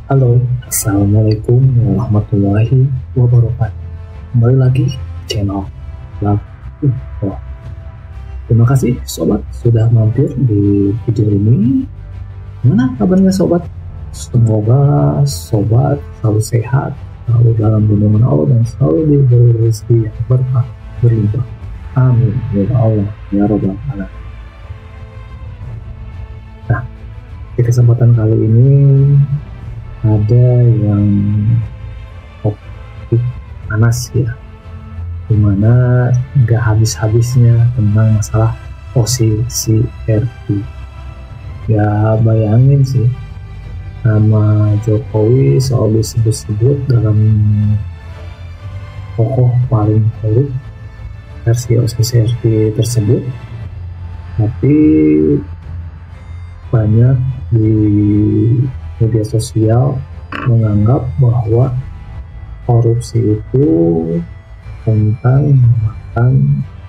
Halo, Assalamualaikum warahmatullahi wabarakatuh. Kembali lagi channel Love Info. Terima kasih sobat sudah mampir di video ini. Gimana kabarnya sobat? Semoga sobat selalu sehat, selalu dalam lindungan Allah, dan selalu diberi rezeki yang berkah berlimpah. Amin ya Allah ya Rabbal Alamin. Nah, di kesempatan kali ini ada yang topik panas ya, dimana nggak habis-habisnya tentang masalah posisi RT. Ya bayangin sih, nama Jokowi selalu disebut-sebut dalam tokoh paling korup versi OCCRT tersebut, tapi banyak di media sosial menganggap bahwa korupsi itu tentang memakan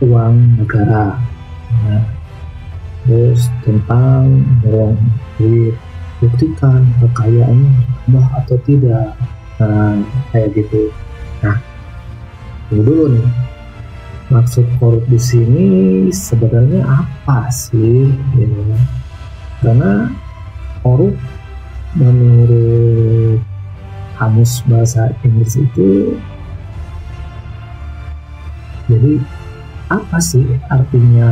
uang negara, nah, terus tentang borong duit, buktikan kekayaannya bertambah atau tidak, nah kayak gitu. Nah, ini dulu nih, maksud korup di sini sebenarnya apa sih? Gitu. Karena korup menurut kamus bahasa Inggris itu, jadi apa sih artinya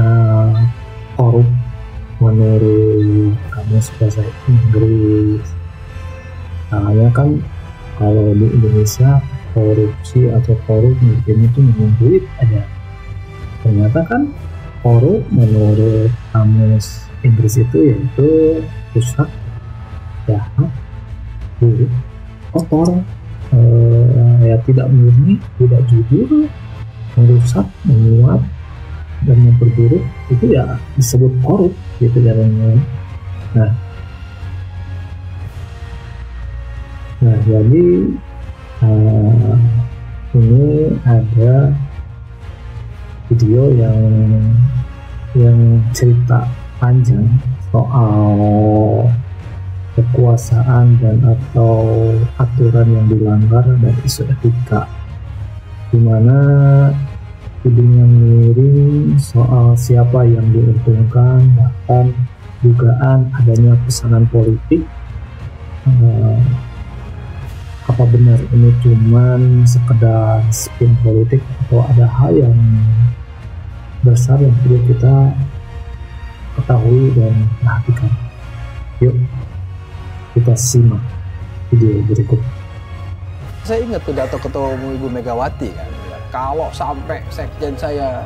korup menurut kamus bahasa Inggris? Namanya kan kalau di Indonesia korupsi atau korup mungkin itu minum duit aja. Ternyata kan korup menurut kamus Inggris itu yaitu rusak, jahat, buruk, kotor, ya tidak murni, tidak jujur, merusak, menyuap, dan memperburuk, itu ya disebut korup gitu ya teman-teman. Nah jadi ini ada video yang cerita panjang soal kekuasaan dan atau aturan yang dilanggar dan isu etika, dimana tudingan miring soal siapa yang diuntungkan, bahkan dugaan adanya pesanan politik. Apa benar ini cuman sekedar spin politik atau ada hal yang besar yang perlu kita ketahui dan perhatikan? Yuk kita simak video berikut. Saya ingat pidato Ketua Umum Ibu Megawati kan, kalau sampai sekjen saya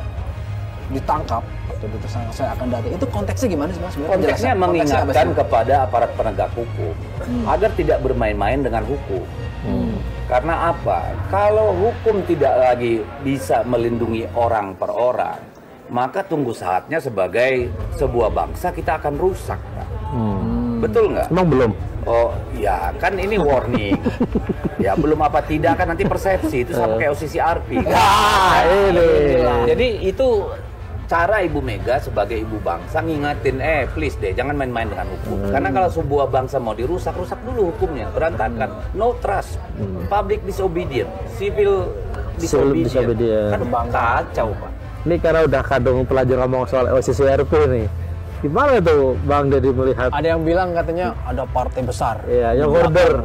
ditangkap atau ditersangka saya akan datang. Itu konteksnya gimana sih Mas? Konteksnya mengingatkan kepada aparat penegak hukum agar tidak bermain-main dengan hukum. Karena apa? Kalau hukum tidak lagi bisa melindungi orang per orang, maka tunggu saatnya sebagai sebuah bangsa kita akan rusak. Betul nggak? Emang belum? Oh ya kan ini warning. Ya belum apa tidak kan nanti persepsi itu sama kayak OCCRP. Jadi itu cara Ibu Mega sebagai ibu bangsa ngingatin, please deh jangan main-main dengan hukum. Karena kalau sebuah bangsa mau dirusak, rusak dulu hukumnya, berantakan. No trust, public disobedient, civil disobedient. Kan kacau Pak. Ini karena udah kadung pelajar ngomong soal OCCRP nih. Gimana tuh Bang Deddy melihat? Ada yang bilang katanya ada partai besar. Iya, yang order.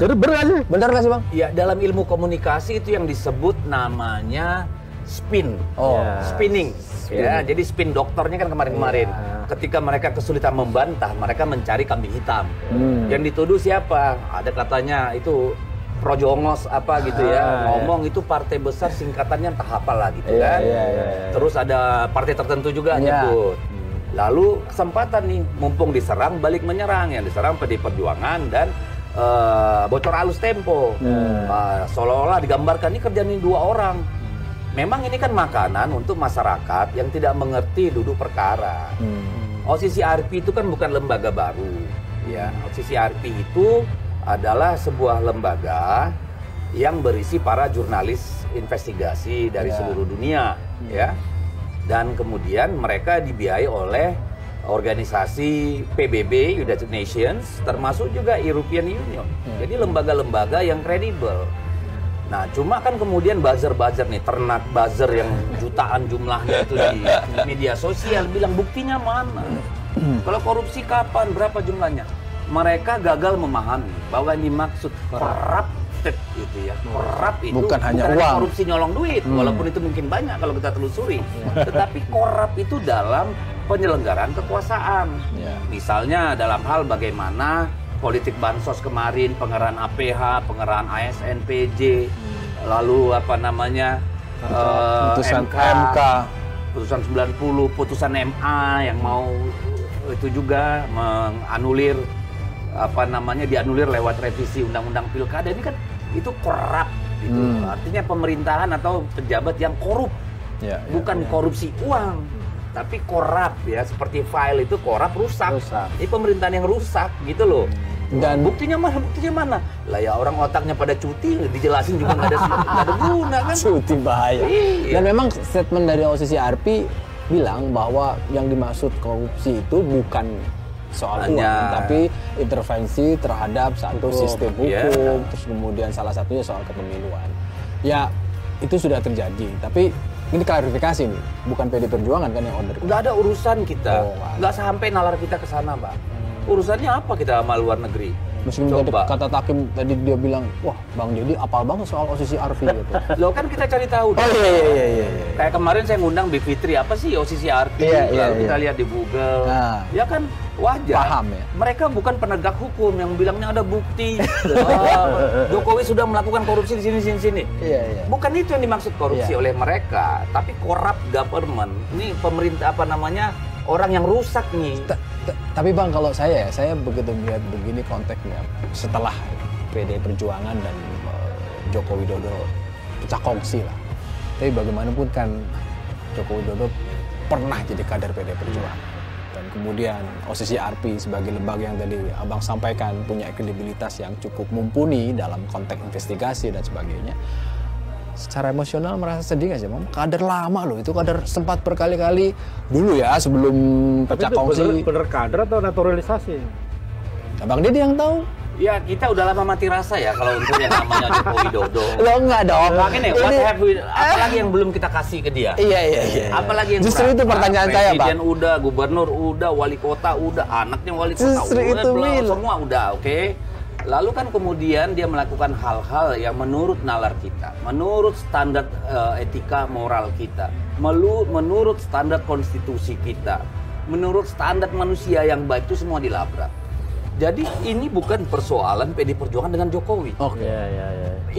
Jadi benar nggak sih? Benar nggak sih Bang? Ya dalam ilmu komunikasi itu yang disebut namanya spin. Spinning. Ya, jadi spin dokternya kan kemarin-kemarin. Ketika mereka kesulitan membantah, mereka mencari kambing hitam. Yang dituduh siapa? Ada katanya itu Projongos apa gitu ya, ngomong itu partai besar singkatannya entah apalah gitu kan. Terus ada partai tertentu juga nyebut. Lalu kesempatan nih, mumpung diserang balik menyerang, yang diserang PD Perjuangan dan bocor halus Tempo. Seolah-olah digambarkan ini kerjaan ini dua orang. Memang ini kan makanan untuk masyarakat yang tidak mengerti duduk perkara. OCCRP itu kan bukan lembaga baru, ya. OCCRP itu adalah sebuah lembaga yang berisi para jurnalis investigasi dari seluruh dunia, ya. Dan kemudian mereka dibiayai oleh organisasi PBB, United Nations, termasuk juga European Union. Jadi lembaga-lembaga yang kredibel. Nah, cuma kan kemudian buzzer-buzzer nih, ternak buzzer yang jutaan jumlahnya itu di media sosial bilang buktinya mana? Kalau korupsi kapan? Berapa jumlahnya? Mereka gagal memahami bahwa yang dimaksud corrupted itu ya. Corrupt itu bukan hanya uang. korupsi nyolong duit, walaupun itu mungkin banyak kalau kita telusuri. Tetapi corrupt itu dalam penyelenggaraan kekuasaan. Misalnya dalam hal bagaimana politik bansos kemarin, pengerahan APH, pengerahan ASN, PJ, lalu apa namanya putusan MK, putusan 90, putusan MA yang mau itu juga menganulir apa namanya dianulir lewat revisi undang-undang pilkada. Ini kan itu korup gitu. Artinya pemerintahan atau pejabat yang korup, bukan korupsi uang, tapi korup ya, seperti file itu korup, rusak. Ini pemerintahan yang rusak gitu loh. Dan buktinya mana? Lah ya orang otaknya pada cuti, dijelasin juga nggak ada guna kan. Cuti bahaya. Iya. Dan memang statement dari OSIS RP bilang bahwa yang dimaksud korupsi itu bukan soal uang, tapi intervensi terhadap satu sistem hukum, terus kemudian salah satunya soal kepemiluan. Ya itu sudah terjadi, tapi ini klarifikasi nih, bukan PD Perjuangan kan yang order. Nggak ada urusan kita, nggak sampai nalar kita ke sana, Bang. Urusannya apa kita sama luar negeri? Meskipun tadi kata Takim tadi dia bilang, wah Bang Deddy apal banget soal OSIS RP gitu. Loh kan kita cari tahu. Iya. Kayak kemarin saya ngundang Big Fitri, apa sih OSIS RP? Lalu kita lihat di Google. Ya kan wajar. Paham ya. Mereka bukan penegak hukum yang bilangnya ada bukti. Jokowi sudah melakukan korupsi di sini. Iya. Bukan itu yang dimaksud korupsi oleh mereka, tapi corrupt government. Ini pemerintah apa namanya? Orang yang rusak nih. Tapi Bang, kalau saya begitu melihat begini konteksnya setelah PD Perjuangan dan Joko Widodo pecah kongsi lah. Tapi bagaimanapun kan Joko Widodo pernah jadi kader PD Perjuangan. Dan kemudian OSIS RP sebagai lembaga yang tadi Abang sampaikan punya kredibilitas yang cukup mumpuni dalam konteks investigasi dan sebagainya. Secara emosional merasa sedih nggak sih, Bang? Kader lama loh, itu kader sempat berkali-kali dulu ya sebelum pecah kongsi. Bener kader atau naturalisasi? Bang Deddy yang tahu. Ya kita udah lama mati rasa ya kalau untuk yang namanya Joko Widodo. Lo enggak dong. Makanya apalagi yang belum kita kasih ke dia. Iya. Apalagi yang justru itu pertanyaan saya, Bang. Presiden udah, gubernur udah, wali kota udah, anaknya wali kota justru udah, itu semua udah, oke. Lalu kan kemudian dia melakukan hal-hal yang menurut nalar kita, menurut standar etika moral kita, menurut standar konstitusi kita, menurut standar manusia yang baik, itu semua dilabrak. Jadi ini bukan persoalan PD Perjuangan dengan Jokowi.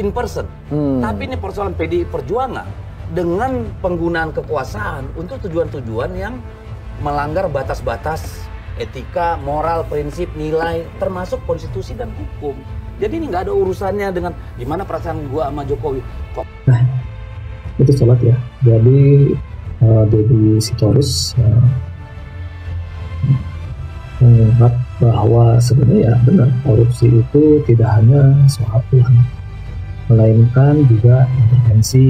In person. Tapi ini persoalan PD Perjuangan dengan penggunaan kekuasaan untuk tujuan-tujuan yang melanggar batas-batas etika, moral, prinsip, nilai, termasuk konstitusi dan hukum. Jadi ini nggak ada urusannya dengan gimana perasaan gua sama Jokowi. Nah, itu sobat ya. Jadi Deddy Sitorus mengungkap bahwa sebenarnya ya benar, korupsi itu tidak hanya soal uang, melainkan juga intervensi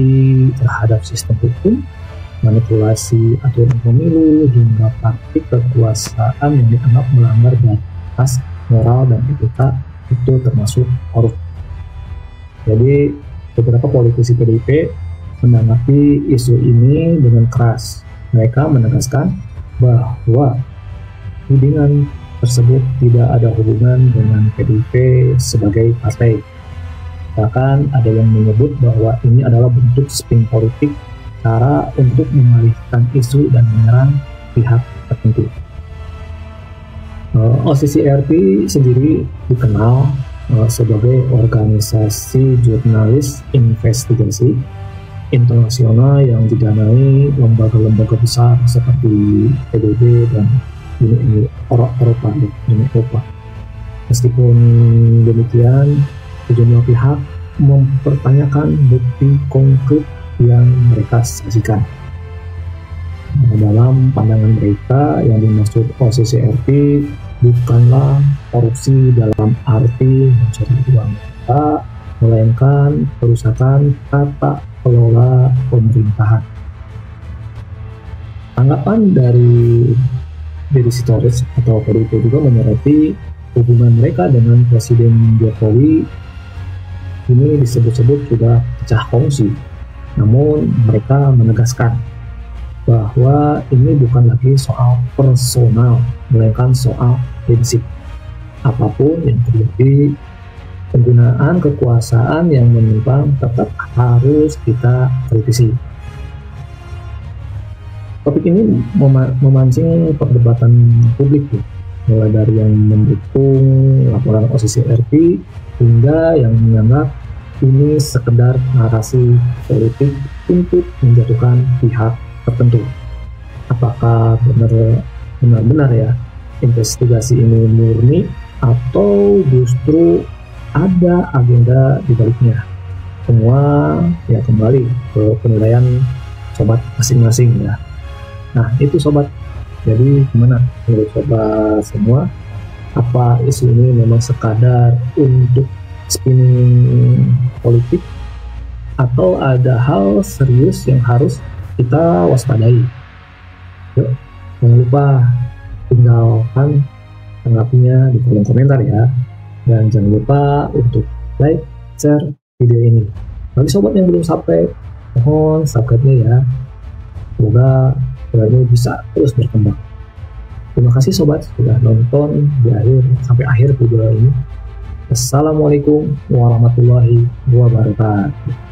terhadap sistem hukum, manipulasi aturan pemilu, hingga praktik kekuasaan yang dianggap melanggar batas moral dan etika, itu termasuk korup. Jadi beberapa politisi PDIP menanggapi isu ini dengan keras. Mereka menegaskan bahwa tudingan tersebut tidak ada hubungan dengan PDIP sebagai partai. Bahkan ada yang menyebut bahwa ini adalah bentuk spin politik, cara untuk mengalihkan isu dan menyerang pihak tertentu. OSIS RP sendiri dikenal sebagai organisasi jurnalis investigasi internasional yang didanai lembaga-lembaga besar seperti PBB dan Uni Eropa. Meskipun demikian, sejumlah pihak mempertanyakan bukti konkret yang mereka sajikan. Dalam pandangan mereka, yang dimaksud OSIS RP bukanlah korupsi dalam arti mencuri uang negara, melainkan perusahaan tata kelola pemerintahan. Tanggapan dari Deddy Sitorus atau PDIP juga menyoroti hubungan mereka dengan Presiden Jokowi ini disebut-sebut sudah pecah kongsi. Namun mereka menegaskan bahwa ini bukan lagi soal personal, melainkan soal prinsip. Apapun yang terjadi, penggunaan kekuasaan yang menyimpang tetap harus kita kritisi. Topik ini memancing perdebatan publik, mulai dari yang mendukung laporan OCC RP hingga yang menganggap ini sekedar narasi politik untuk menjatuhkan pihak tertentu. Apakah benar-benar ya investigasi ini murni atau justru ada agenda di baliknya? Semua ya kembali ke penilaian sobat masing-masing ya. Nah itu sobat, jadi gimana menurut sobat semua? Apa isu ini memang sekadar untuk spinning politik atau ada hal serius yang harus kita waspadai? Yuk, jangan lupa tinggalkan tanggapinya di kolom komentar ya, dan jangan lupa untuk like, share video ini. Bagi sobat yang belum subscribe, mohon subscribe-nya ya. Semoga ini bisa terus berkembang. Terima kasih sobat sudah nonton sampai akhir video ini. Assalamualaikum warahmatullahi wabarakatuh.